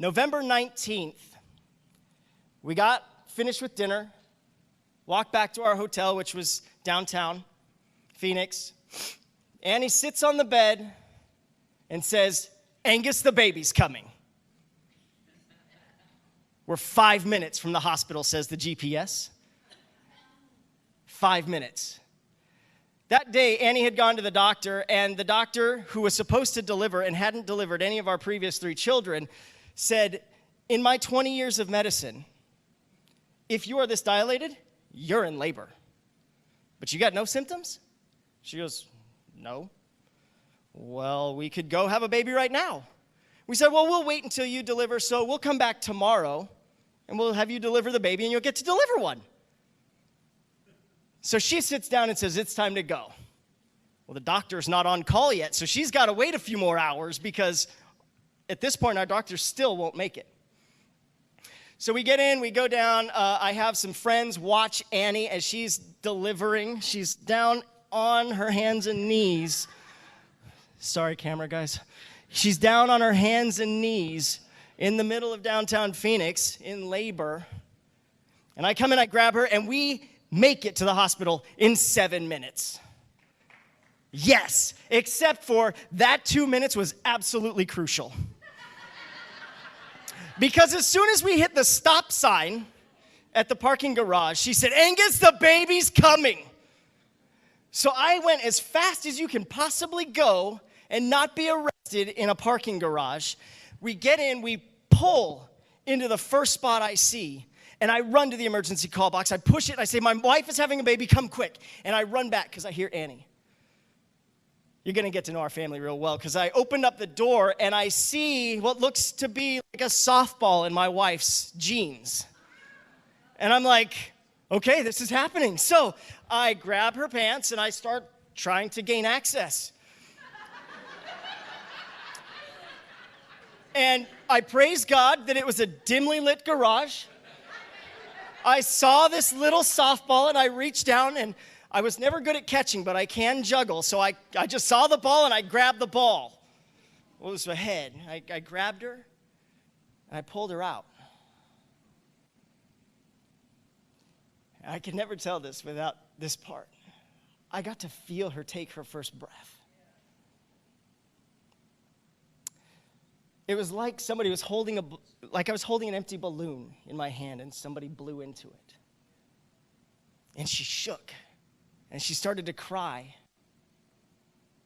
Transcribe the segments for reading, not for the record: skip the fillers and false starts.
November 19th, we got finished with dinner, walked back to our hotel, which was downtown Phoenix. Annie sits on the bed and says, "Angus, the baby's coming." We're 5 minutes from the hospital, says the GPS. 5 minutes. That day, Annie had gone to the doctor, and the doctor, who was supposed to deliver and hadn't delivered any of our previous 3 children, said, "In my 20 years of medicine, if you are this dilated, you're in labor. But you got no symptoms?" She goes, "No." "Well, we could go have a baby right now." We said, "Well, we'll wait until you deliver, so we'll come back tomorrow, and we'll have you deliver the baby, and you'll get to deliver one." So she sits down and says, "It's time to go." Well, the doctor's not on call yet, so she's got to wait a few more hours because at this point, our doctor still won't make it. So we get in, we go down. I have some friends watch Annie as she's delivering. She's down on her hands and knees. Sorry, camera guys. She's down on her hands and knees in the middle of downtown Phoenix in labor. And I come in, I grab her, and we make it to the hospital in 7 minutes. Yes, except for that 2 minutes was absolutely crucial. Because as soon as we hit the stop sign at the parking garage, she said, "Angus, the baby's coming." So I went as fast as you can possibly go and not be arrested in a parking garage. We get in, we pull into the first spot I see, and I run to the emergency call box. I push it, and I say, "My wife is having a baby, come quick." And I run back because I hear Annie. You're going to get to know our family real well, because I opened up the door, and I see what looks to be like a softball in my wife's jeans. And I'm like, okay, this is happening. So I grab her pants, and I start trying to gain access. And I praise God that it was a dimly lit garage. I saw this little softball, and I reached down, and I was never good at catching, but I can juggle. So I just saw the ball, and I grabbed the ball. It was ahead. I grabbed her, and I pulled her out. I could never tell this without this part. I got to feel her take her first breath. It was like somebody was like I was holding an empty balloon in my hand, and somebody blew into it. And she shook, and she started to cry,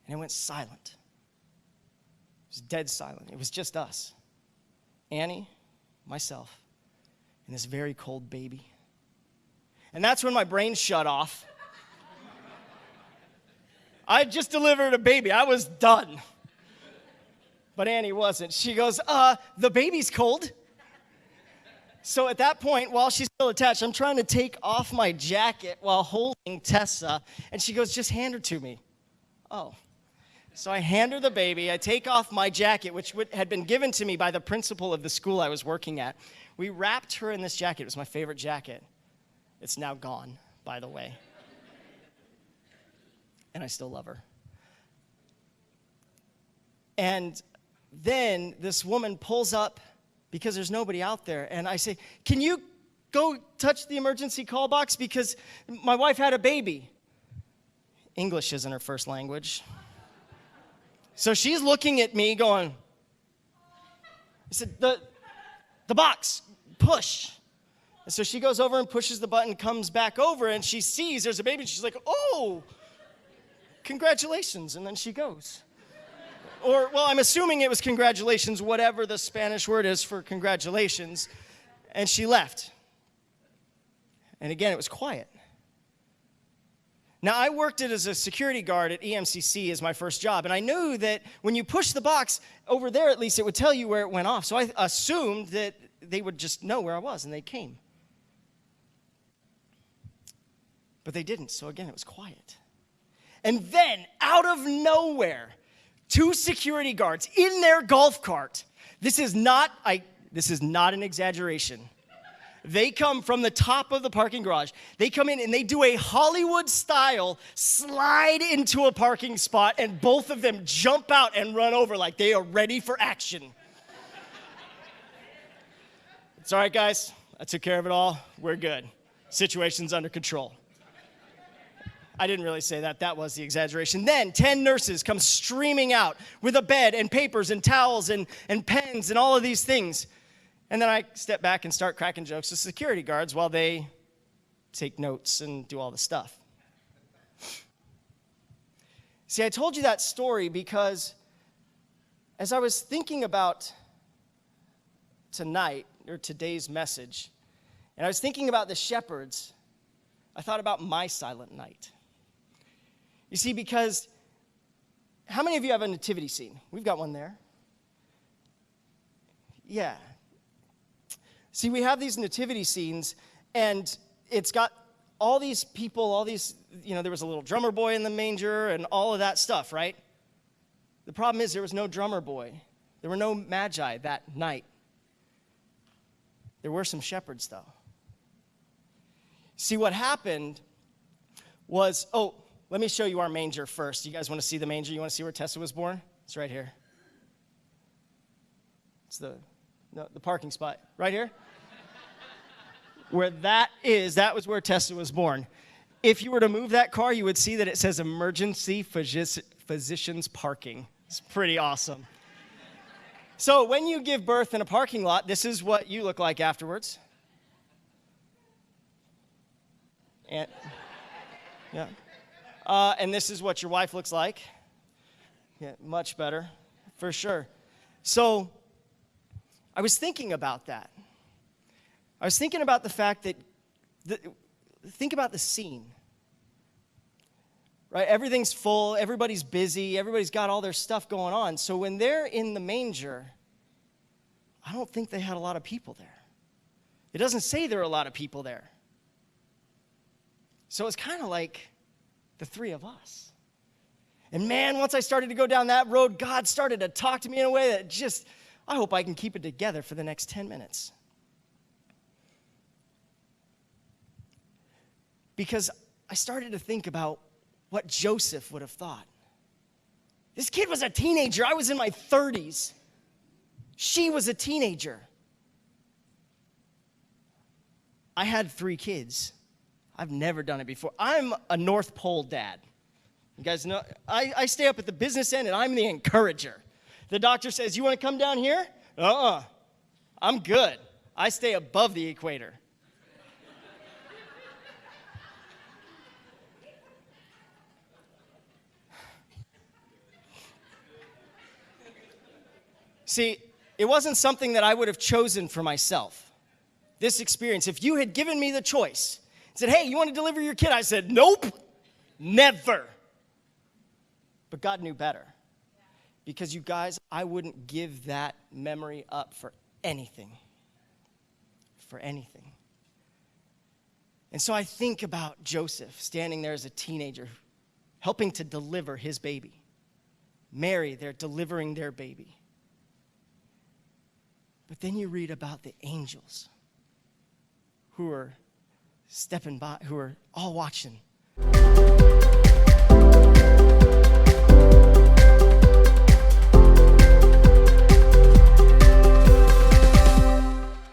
and it went silent. It was dead silent. It was just us. Annie, myself, and this very cold baby. And that's when my brain shut off. I just delivered a baby. I was done. But Annie wasn't. She goes, "The baby's cold." So at that point, while she's still attached, I'm trying to take off my jacket while holding Tessa. And she goes, "Just hand her to me." Oh. So I hand her the baby. I take off my jacket, which had been given to me by the principal of the school I was working at. We wrapped her in this jacket. It was my favorite jacket. It's now gone, by the way. And I still love her. And then this woman pulls up because there's nobody out there. And I say, "Can you go touch the emergency call box because my wife had a baby?" English isn't her first language. So she's looking at me going, I said, the box, push. And so she goes over and pushes the button, comes back over, and she sees there's a baby. And she's like, "Oh, congratulations." And then she goes. Or, well, I'm assuming it was congratulations, whatever the Spanish word is for congratulations. And she left. And again, it was quiet. Now, I worked as a security guard at EMCC as my first job, and I knew that when you push the box, over there at least, it would tell you where it went off. So I assumed that they would just know where I was, and they came. But they didn't, so again, it was quiet. And then, out of nowhere, 2 security guards in their golf cart. This is not an exaggeration. They come from the top of the parking garage. They come in and they do a Hollywood-style slide into a parking spot, and both of them jump out and run over like they are ready for action. It's all right, guys. I took care of it all. We're good. Situation's under control. I didn't really say that. That was the exaggeration. Then 10 nurses come streaming out with a bed and papers and towels and pens and all of these things. And then I step back and start cracking jokes to security guards while they take notes and do all the stuff. See, I told you that story because as I was thinking about tonight, or today's message, and I was thinking about the shepherds, I thought about my silent night. You see, because how many of you have a nativity scene? We've got one there. Yeah. See, we have these nativity scenes, and it's got all these people, all these, there was a little drummer boy in the manger and all of that stuff, right? The problem is there was no drummer boy. There were no magi that night. There were some shepherds, though. See, what happened was, let me show you our manger first. You guys want to see the manger? You want to see where Tessa was born? It's right here. It's the parking spot. Right here? Where that was where Tessa was born. If you were to move that car, you would see that it says emergency physicians parking. It's pretty awesome. So when you give birth in a parking lot, this is what you look like afterwards. And yeah. And this is what your wife looks like. Yeah, much better, for sure. So I was thinking about that. I was thinking about the fact that, think about the scene. Right? Everything's full, everybody's busy, everybody's got all their stuff going on. So when they're in the manger, I don't think they had a lot of people there. It doesn't say there are a lot of people there. So it's kind of like the three of us. And man, once I started to go down that road, God started to talk to me in a way that just, I hope I can keep it together for the next 10 minutes. Because I started to think about what Joseph would have thought. This kid was a teenager. I was in my 30s. She was a teenager. I had 3 kids. I've never done it before. I'm a North Pole dad. You guys know, I stay up at the business end, and I'm the encourager. The doctor says, you want to come down here? I'm good. I stay above the equator. See, it wasn't something that I would have chosen for myself. This experience, if you had given me the choice, said, hey, you want to deliver your kid? I said, nope, never. But God knew better. Because you guys, I wouldn't give that memory up for anything. For anything. And so I think about Joseph standing there as a teenager, helping to deliver his baby. Mary, they're delivering their baby. But then you read about the angels who are stepping by, who are all watching